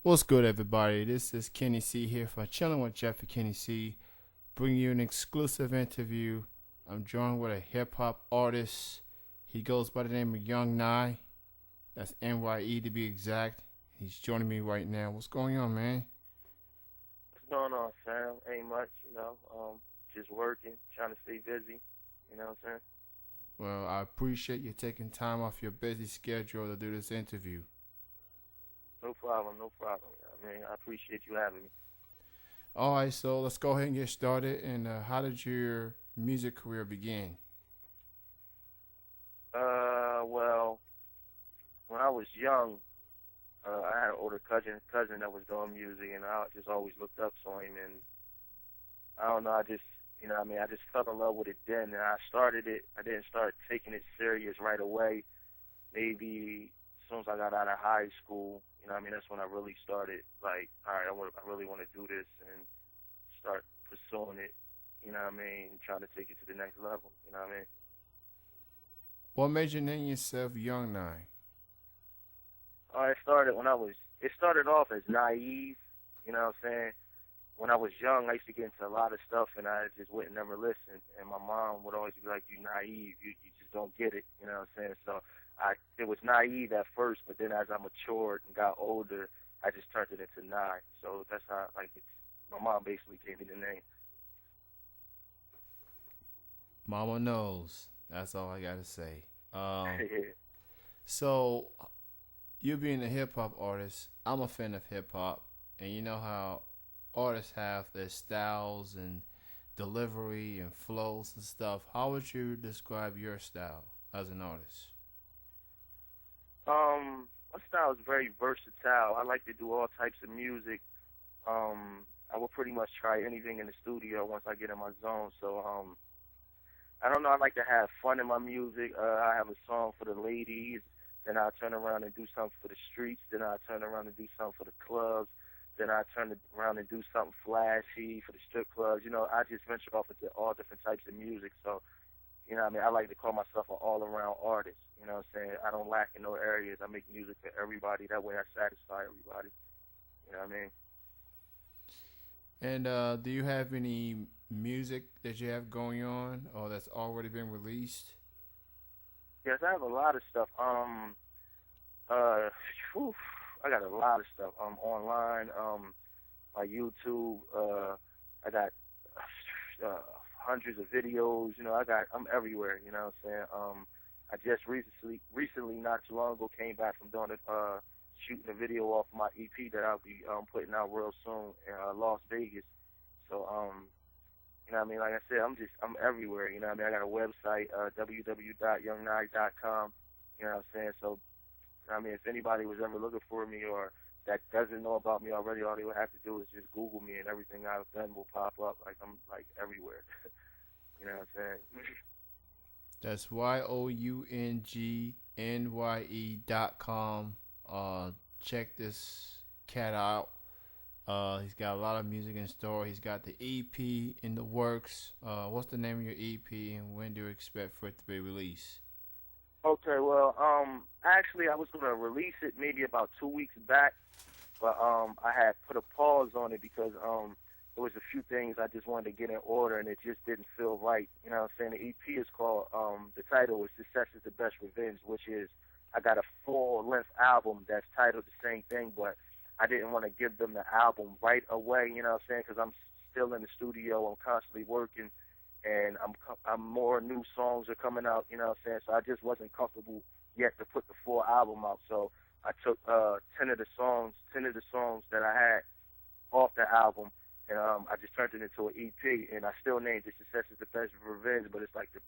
What's good, everybody? This is Kenny C here for Chilling with Jeff and Kenny C, bringing you an exclusive interview. I'm joined with a hip hop artist. He goes by the name of Young Nye. That's NYE to be exact. He's joining me right now. What's going on, man? What's going on, Sam? Ain't much, just working, trying to stay busy, you know what I'm saying? Well, I appreciate you taking time off your busy schedule to do this interview. No problem, no problem. I appreciate you having me. All right, so let's go ahead and get started. And how did your music career begin? Well, when I was young, I had an older cousin that was doing music, and I just always looked up to him, and I don't know, I just fell in love with it then, and I started it. I didn't start taking it serious right away. Maybe as soon as I got out of high school, that's when I really started, like, all right, I really want to do this and start pursuing it, trying to take it to the next level, you know what I mean? What made you name yourself Young Nye? It started off as naive, you know what I'm saying? When I was young, I used to get into a lot of stuff, and I just wouldn't never listen. And my mom would always be like, "You naive, you just don't get it," you know what I'm saying? So it was naive at first, but then as I matured and got older, I just turned it into Nye. So that's how, my mom basically gave me the name. Mama knows. That's all I gotta say. So you being a hip hop artist, I'm a fan of hip hop, and you know how artists have their styles and delivery and flows and stuff. How would you describe your style as an artist? My style is very versatile. I like to do all types of music. I will pretty much try anything in the studio once I get in my zone. So, I don't know. I like to have fun in my music. I have a song for the ladies. Then I turn around and do something for the streets. Then I turn around and do something for the clubs. Then I turn around and do something flashy for the strip clubs. I just venture off into all different types of music. So, I like to call myself an all-around artist. You know what I'm saying? I don't lack in no areas. I make music for everybody. That way I satisfy everybody. You know what I mean? And do you have any music that you have going on or that's already been released? Yes, I have a lot of stuff. Uh, whew, I got a lot of stuff. Online, my YouTube. I got uh, hundreds of videos. I'm everywhere. You know what I'm saying? I just recently, not too long ago, came back from doing shooting a video off my EP that I'll be putting out real soon in Las Vegas. So, like I said, I'm everywhere. I got a website, www.youngnye.com. You know what I'm saying? So, if anybody was ever looking for me or that doesn't know about me already, all they would have to do is just Google me, and everything I've done will pop up. Like, I'm like everywhere. You know what I'm saying? That's YOUNGNYE.com. Check this cat out. He's got a lot of music in store. He's got the EP in the works. What's the name of your EP, and when do you expect for it to be released? Okay, well, actually, I was gonna release it maybe about 2 weeks back, but I had put a pause on it because there was a few things I just wanted to get in order, and it just didn't feel right. You know what I'm saying? The EP is called, the title is Success is the Best Revenge, which is, I got a full-length album that's titled the same thing, but I didn't want to give them the album right away, you know what I'm saying, because I'm still in the studio, I'm constantly working, and I'm more new songs are coming out, you know what I'm saying, so I just wasn't comfortable yet to put the full album out, so I took 10 of the songs that I had off the album, and I just turned it into an EP, and I still named it Success is the Best Revenge, but it's like the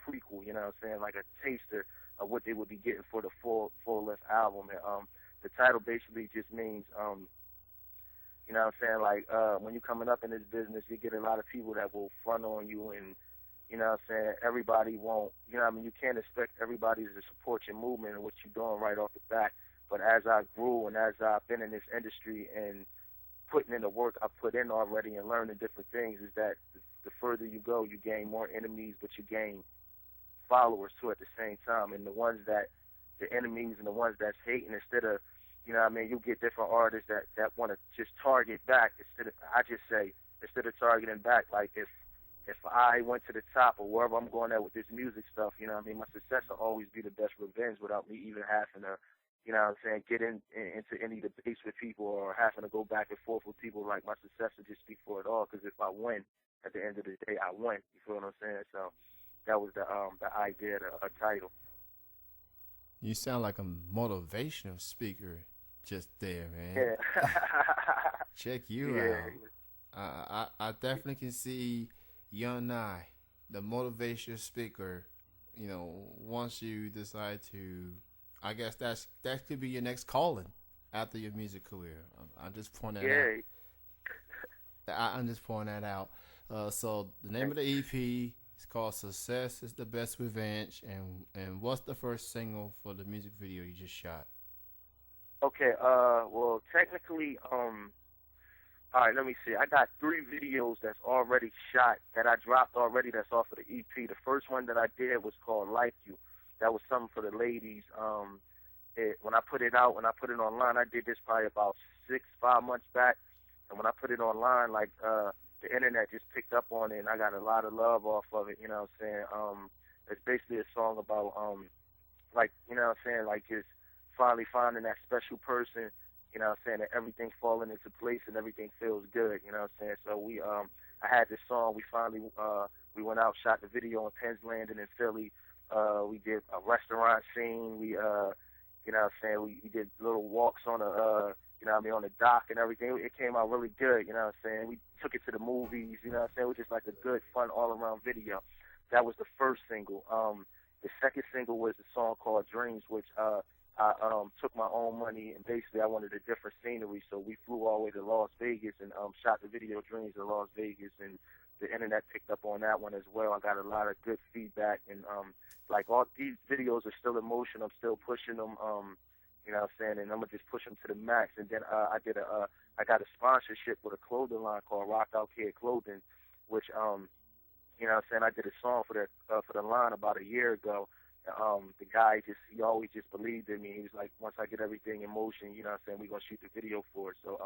prequel, you know what I'm saying, like a taster of what they would be getting for the full-length album. And the title basically just means, you know what I'm saying, like when you're coming up in this business, you get a lot of people that will front on you, and, you know what I'm saying, everybody won't, you know what I mean, you can't expect everybody to support your movement and what you're doing right off the bat. But as I grew and as I've been in this industry and putting in the work I put in already and learning different things, is that the further you go, you gain more enemies, but you gain followers too at the same time. And the enemies and the ones that's hating, instead of You know what I mean? You'll get different artists that want to just target back instead of targeting back, like if I went to the top or wherever I'm going at with this music stuff, you know what I mean? My success will always be the best revenge without me even having to, you know what I'm saying, get into any debates with people or having to go back and forth with people. Like, my success will just speak for it all, because if I win, at the end of the day, I win. You feel what I'm saying? So that was the idea, the title. You sound like a motivational speaker just there, man. Yeah. Check you Yeah. out. I definitely can see Young Nye, the motivational speaker. You know, once you decide to, I guess that could be your next calling after your music career. I'm just pointing that out. I'm just pointing that out. So the name of the EP is called "Success Is the Best Revenge," and what's the first single for the music video you just shot? Okay. Well, technically, all right. Let me see. I got 3 videos that's already shot that I dropped already. That's off of the EP. The first one that I did was called "Like You." That was something for the ladies. When I put it out, when I put it online, I did this probably about 5 months back. And when I put it online, like, the internet just picked up on it, and I got a lot of love off of it. You know what I'm saying? It's basically a song about, like, you know what I'm saying, like, just finally finding that special person. You know what I'm saying? That everything falling into place and everything feels good. You know what I'm saying? So I had this song. We finally, we went out, shot the video in Penn's Landing in Philly. We did a restaurant scene. We, you know what I'm saying? We did little walks on you know what I mean, on the dock and everything. It came out really good. You know what I'm saying? We took it to the movies. You know what I'm saying? It was just like a good, fun, all-around video. That was the first single. The second single was a song called Dreams, which I took my own money, and basically I wanted a different scenery, so we flew all the way to Las Vegas and shot the video Dreams in Las Vegas, and the internet picked up on that one as well. I got a lot of good feedback, and like, all these videos are still in motion. I'm still pushing them, you know what I'm saying, and I'm gonna just push them to the max. And then I got a sponsorship with a clothing line called Rock Out Kid Clothing, which you know what I'm saying, I did a song for the line about a year ago. The guy he always just believed in me. He was like, once I get everything in motion, you know what I'm saying, we're gonna shoot the video for it. So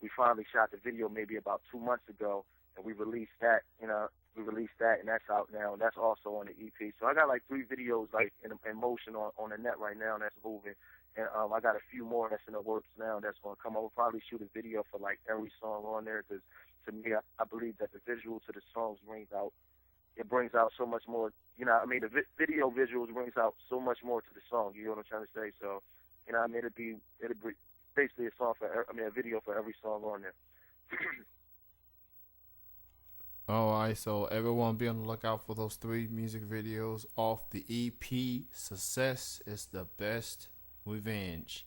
we finally shot the video maybe about 2 months ago, and we released that. You know, and that's out now, and that's also on the EP. So I got like 3 videos like in motion on the net right now, and that's moving. And I got a few more that's in the works now that's going to come. I will probably shoot a video for like every song on there, because to me, I believe that the visual to the songs brings out so much more. You know, I mean, the video visuals brings out so much more to the song. You know what I'm trying to say? So, you know, I mean, it'd be basically a video for every song on there. All right, so everyone be on the lookout for those 3 music videos off the EP. Success Is the Best Revenge.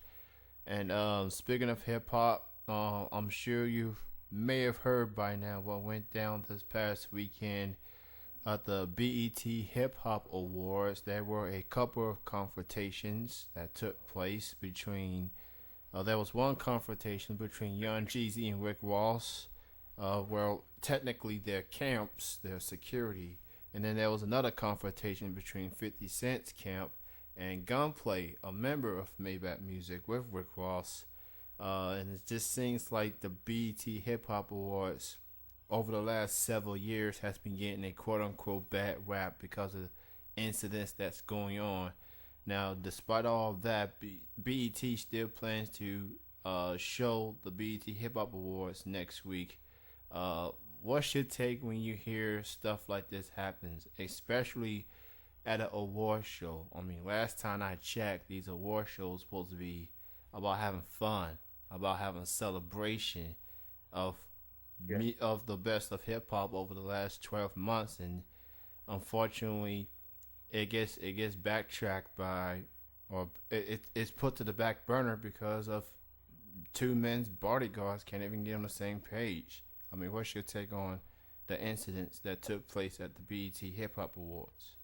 And speaking of hip hop, I'm sure you may have heard by now what went down this past weekend at the BET Hip Hop Awards. There were a couple of confrontations that took place between. There was one confrontation between Young Jeezy and Rick Ross. Well, technically their camps, their security, and then there was another confrontation between 50 Cent's camp and Gunplay, a member of Maybach Music, with Rick Ross. And it just seems like the BET Hip Hop Awards over the last several years has been getting a quote-unquote bad rap because of incidents that's going on. Now, despite all of that, BET still plans to show the BET Hip Hop Awards next week. What's your take when you hear stuff like this happens, especially at an award show? I mean, last time I checked, these award shows supposed to be about having fun, about having a celebration of of the best of hip hop over the last 12 months, and unfortunately, it gets backtracked by, or it's put to the back burner because of 2 men's bodyguards can't even get on the same page. I mean, what's your take on the incidents that took place at the BET Hip Hop Awards?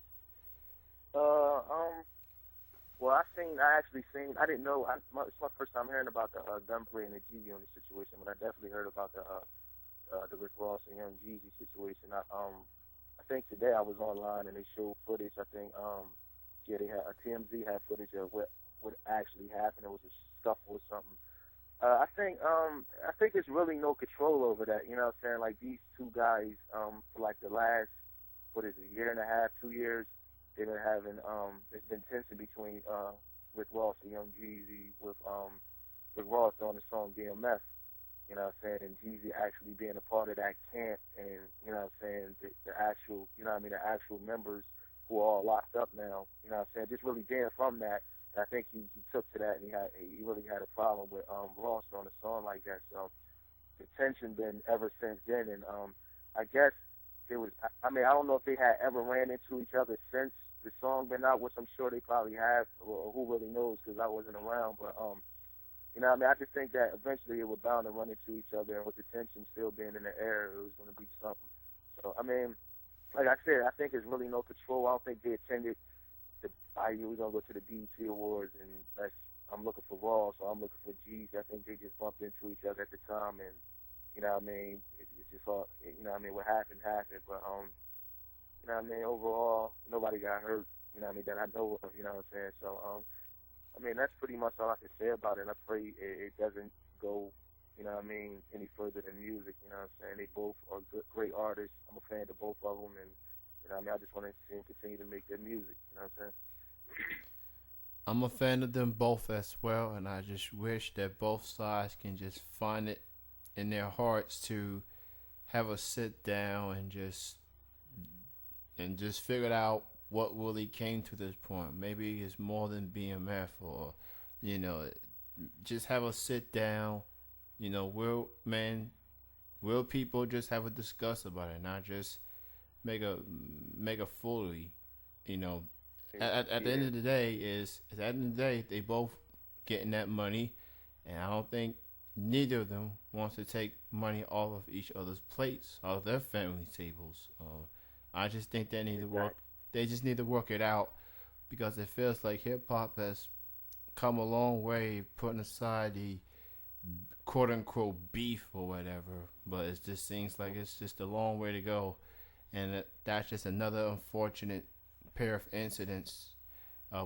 Well, I actually seen. I didn't know. It's my first time hearing about the Gunplay and the Jeezy on the situation, but I definitely heard about the Rick Ross and Young Jeezy situation. I think today I was online and they showed footage. I think they had TMZ had footage of what actually happened. It was a scuffle or something. I think it's really no control over that. You know what I'm saying? Like these two guys, for like the last, what is it, year and a half, 2 years, they've been having there's been tension between Rick Ross and Young Jeezy with Ross on the song DMF. You know what I'm saying? And Jeezy actually being a part of that camp, and you know what I'm saying, the actual, you know what I mean, the actual members who are all locked up now. You know what I'm saying? Just really being from that. I think he took to that, and he really had a problem with Ross on a song like that. So the tension been ever since then, and I guess there was. I mean, I don't know if they had ever ran into each other since the song been out, which I'm sure they probably have, or who really knows, because I wasn't around. But you know what I mean? I just think that eventually it was bound to run into each other, and with the tension still being in the air, it was going to be something. So I mean, like I said, I think there's really no control. I don't think they attended. We're gonna go to the BET Awards, and I'm looking for Raw, so I'm looking for G's. I think they just bumped into each other at the time, and you know what I mean. It just all, you know what I mean. What happened happened, but you know what I mean. Overall, nobody got hurt. You know what I mean, that I know of. You know what I'm saying. So I mean, that's pretty much all I can say about it. And I pray it doesn't go, you know what I mean, any further than music. You know what I'm saying. They both are good, great artists. I'm a fan of both of them, and you know what I mean. I just want to see them continue to make their music. You know what I'm saying. I'm a fan of them both as well, and I just wish that both sides can just find it in their hearts to have a sit down and just figure out what really came to this point. Maybe it's more than BMF, or you know, just have a sit down. You know, will people just have a discuss about it, not just make a fully, you know. At the end of the day, they both getting that money, and I don't think neither of them wants to take money off of each other's plates, off of their family tables. I just think they need to work. They just need to work it out, because it feels like hip hop has come a long way, putting aside the quote unquote beef or whatever. But it just seems like it's just a long way to go, and that's just another unfortunate pair of incidents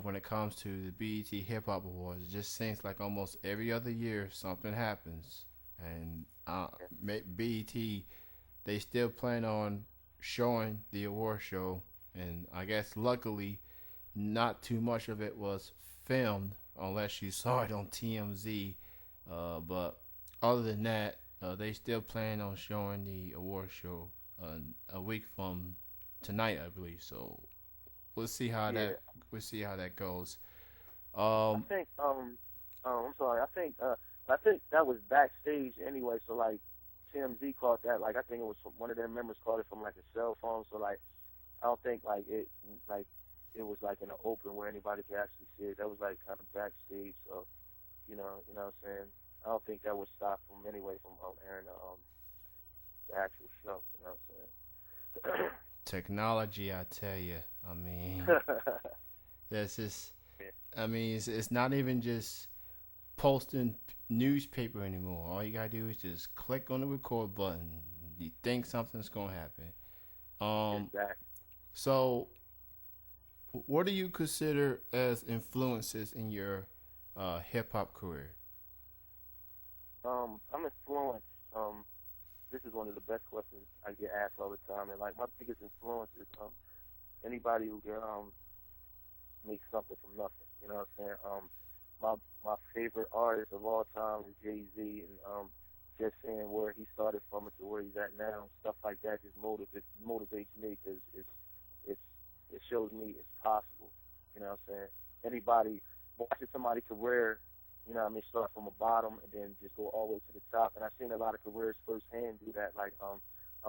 when it comes to the BET Hip Hop Awards. It just seems like almost every other year something happens, and BET, they still plan on showing the award show, and I guess luckily not too much of it was filmed unless you saw it on TMZ. But other than that, they still plan on showing the award show a week from tonight, I believe. So we'll see how that goes. I think I'm sorry. I think that was backstage anyway. So like TMZ caught that. Like I think it was one of their members caught it from like a cell phone. So like I don't think like it was like in the open where anybody could actually see it. That was like kind of backstage. So you know what I'm saying. I don't think that would stop them anyway from airing the actual show. You know what I'm saying. Technology, I tell you. I mean, that's just. I mean, it's not even just posting newspaper anymore. All you gotta do is just click on the record button. You think something's gonna happen. Exactly. So, what do you consider as influences in your hip hop career? I'm influenced. This is one of the best questions I get asked all the time, and like my biggest influence is anybody who can make something from nothing. You know what I'm saying? My favorite artist of all time is Jay-Z, and just seeing where he started from to where he's at now, stuff like that just motivates me, because it shows me it's possible. You know what I'm saying? Anybody watching somebody's career, you know what I mean, start from the bottom and then just go all the way to the top. And I've seen a lot of careers firsthand do that. Like I'm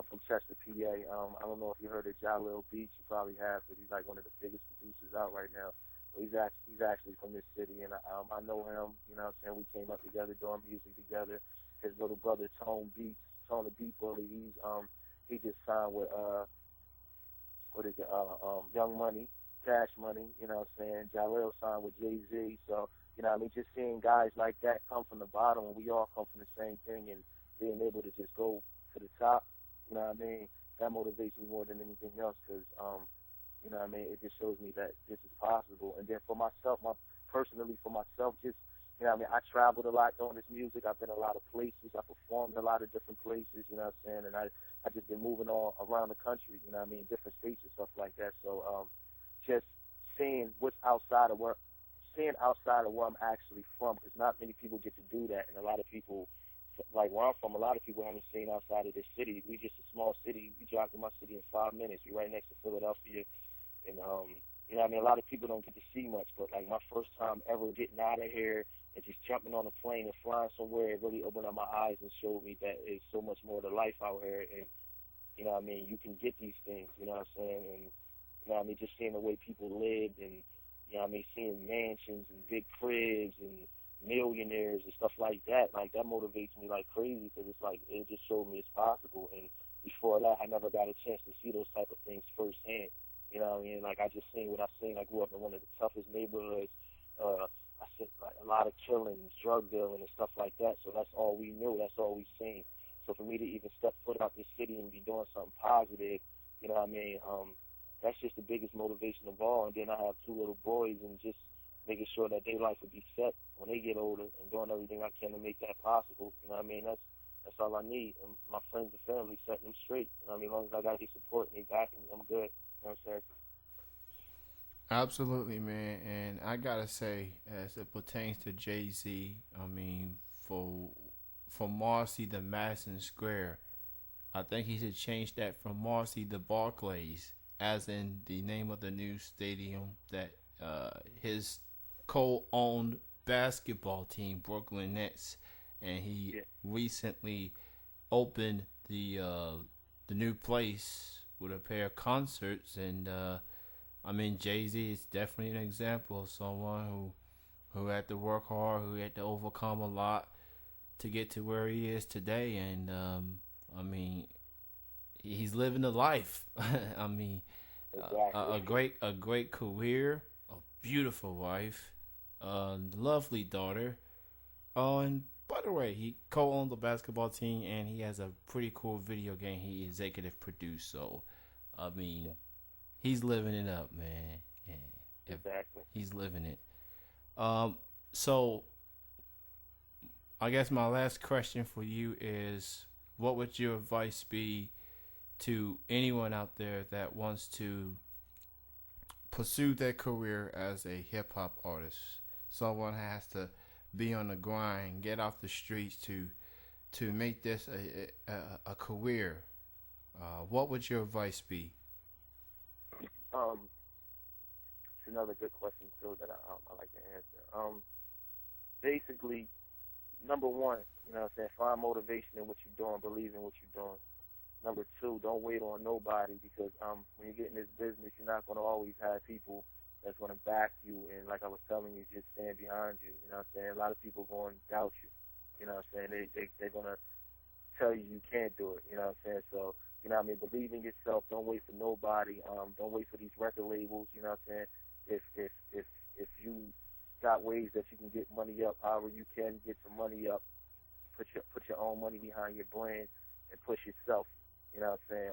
from Chester, PA. I don't know if you heard of Jalil Beach. You probably have, because he's like one of the biggest producers out right now. But he's actually from this city, and I know him. You know what I'm saying? We came up together doing music together. His little brother Tone the Beat Bully. He just signed with Young Money, Cash Money. You know what I'm saying? Jalil signed with Jay-Z. So you know what I mean? Just seeing guys like that come from the bottom, and we all come from the same thing, and being able to just go to the top, you know what I mean? That motivates me more than anything else, because, you know what I mean? It just shows me that this is possible. And then for myself, personally for myself, just, you know what I mean, I traveled a lot doing this music. I've been a lot of places. I performed a lot of different places, you know what I'm saying? And I just been moving all around the country, you know what I mean, different states and stuff like that. So just seeing what's seeing outside of where I'm actually from, because not many people get to do that. And a lot of people, like where I'm from, a lot of people haven't seen outside of this city. We just a small city. We drive to my city in 5 minutes. We're right next to Philadelphia. And, you know what I mean, a lot of people don't get to see much, but like my first time ever getting out of here and just jumping on a plane and flying somewhere, it really opened up my eyes and showed me that there's so much more to life out here. And, you know what I mean, you can get these things, you know what I'm saying? And, you know what I mean, just seeing the way people lived and, you know what I mean, seeing mansions and big cribs and millionaires and stuff like that, like that motivates me like crazy, because it's like it just showed me it's possible. And before that, I never got a chance to see those type of things firsthand. You know what I mean? Like I just seen what I seen. I grew up in one of the toughest neighborhoods. I seen like a lot of killings, drug dealing, and stuff like that. So that's all we knew. That's all we seen. So for me to even step foot out this city and be doing something positive, you know what I mean? That's just the biggest motivation of all. And then I have 2 little boys, and just making sure that their life will be set when they get older, and doing everything I can to make that possible. You know what I mean? That's all I need. And my friends and family, setting them straight. You know what I mean? As long as I got their support and they backing me, I'm good. You know what I'm saying? Absolutely, man. And I gotta say, as it pertains to Jay-Z, I mean, for Marcy the Madison Square, I think he should change that from Marcy the Barclays, as in the name of the new stadium that his co-owned basketball team, Brooklyn Nets, and he recently opened the new place with a pair of concerts. And I mean, Jay-Z is definitely an example of someone who had to work hard, who had to overcome a lot to get to where he is today. And I mean, he's living the life. I mean, Exactly. a great career, a beautiful wife, lovely daughter. Oh, and by the way, he co-owns the basketball team, and he has a pretty cool video game he executive produced. So, I mean, Yeah, he's living it up, man. And if exactly. he's living it. Um, so I guess my last question for you is, what would your advice be to anyone out there that wants to pursue their career as a hip hop artist? Someone has to be on the grind, get off the streets to make this a career. What would your advice be? Um, it's another good question too that I like to answer. Basically, number one, you know what I'm saying, find motivation in what you're doing, believe in what you're doing. Number two, don't wait on nobody, because when you get in this business, you're not going to always have people that's going to back you. And like I was telling you, just stand behind you. You know what I'm saying? A lot of people going to doubt you. You know what I'm saying? They're going to tell you you can't do it. You know what I'm saying? So, you know what I mean? Believe in yourself. Don't wait for nobody. Don't wait for these record labels. You know what I'm saying? If you got ways that you can get money up, however you can get some money up, put your own money behind your brand and push yourself. You know what I'm saying?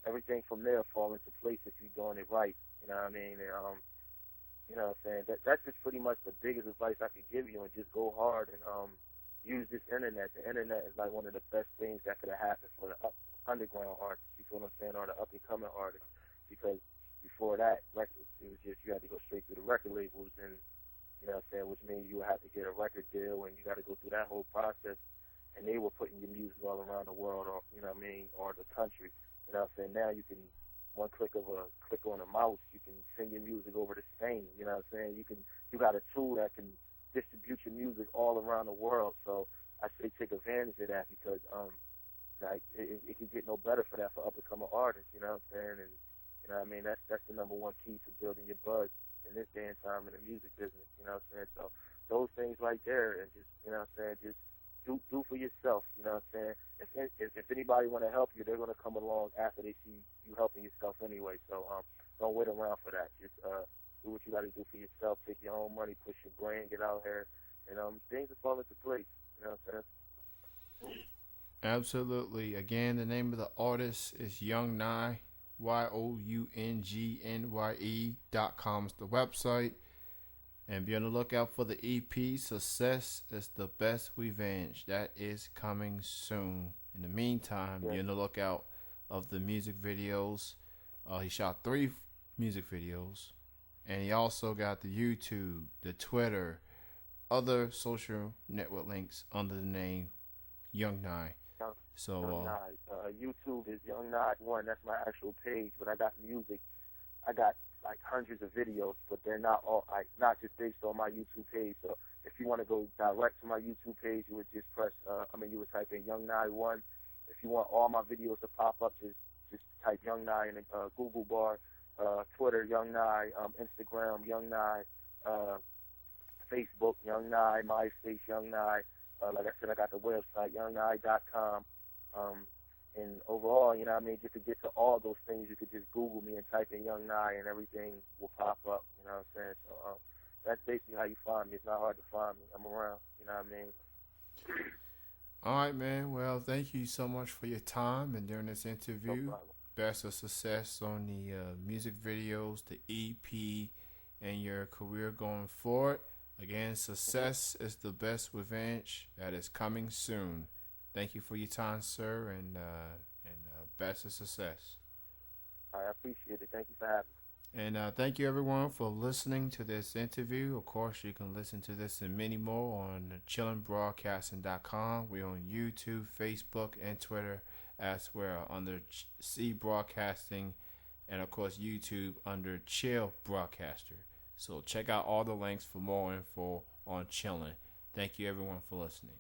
Everything from there fall into place if you're doing it right. You know what I mean? And, you know what I'm saying? That's just pretty much the biggest advice I could give you, and just go hard and use this internet. The internet is like one of the best things that could have happened for the underground artists, you feel what I'm saying, or the up and coming artists. Because before that, it was just you had to go straight through the record labels, and you know what I'm saying, which means you would have to get a record deal, and you got to go through that whole process. And they were putting your music all around the world, or you know what I mean, or the country. You know what I'm saying? Now you can click on a mouse, you can send your music over to Spain. You know what I'm saying? You got a tool that can distribute your music all around the world. So I say take advantage of that, because like it can get no better for that for up and coming artists. You know what I'm saying? And you know what I mean, that's the number one key to building your buzz in this day and time in the music business. You know what I'm saying? So those things right there, and just you know what I'm saying, just do for yourself. You know what I'm saying? If anybody want to help you, they're gonna come along after they see you helping yourself anyway. So don't wait around for that. Just do what you got to do for yourself. Take your own money, push your brand, get out here, and things will fall into place. You know what I'm saying? Absolutely. Again, the name of the artist is Young Nye, YOUNGNYE.com is the website. And be on the lookout for the EP, Success is the Best Revenge. That is coming soon. In the meantime, be on the lookout of the music videos. He shot 3 music videos. And he also got the YouTube, the Twitter, other social network links under the name Young Nye. Young Nye. YouTube is Young Nye 1. That's my actual page. But I got music. I got like hundreds of videos, but they're not all not just based on my YouTube page. So if you want to go direct to my YouTube page, you would just press. You would type in Young Nye 1. If you want all my videos to pop up, just type Young Nye in the Google bar. Twitter, Young Nye. Instagram, Young Nye. Facebook, Young Nye. MySpace, Young Nye. Like I said, I got the website, youngnye.com. And overall, just to get to all those things, you could just Google me and type in Young Nye and everything will pop up, you know what I'm saying? So that's basically how you find me. It's not hard to find me. I'm around, you know what I mean? All right, man. Well, thank you so much for your time and during this interview. No problem. Best of success on the music videos, the EP, and your career going forward. Again, Success is the Best Revenge. That is coming soon. Thank you for your time, sir, and best of success. I appreciate it. Thank you for having me. And thank you, everyone, for listening to this interview. Of course, you can listen to this and many more on chillinbroadcasting.com. We're on YouTube, Facebook, and Twitter as well under C Broadcasting, and, of course, YouTube under Chill Broadcaster. So check out all the links for more info on Chillin'. Thank you, everyone, for listening.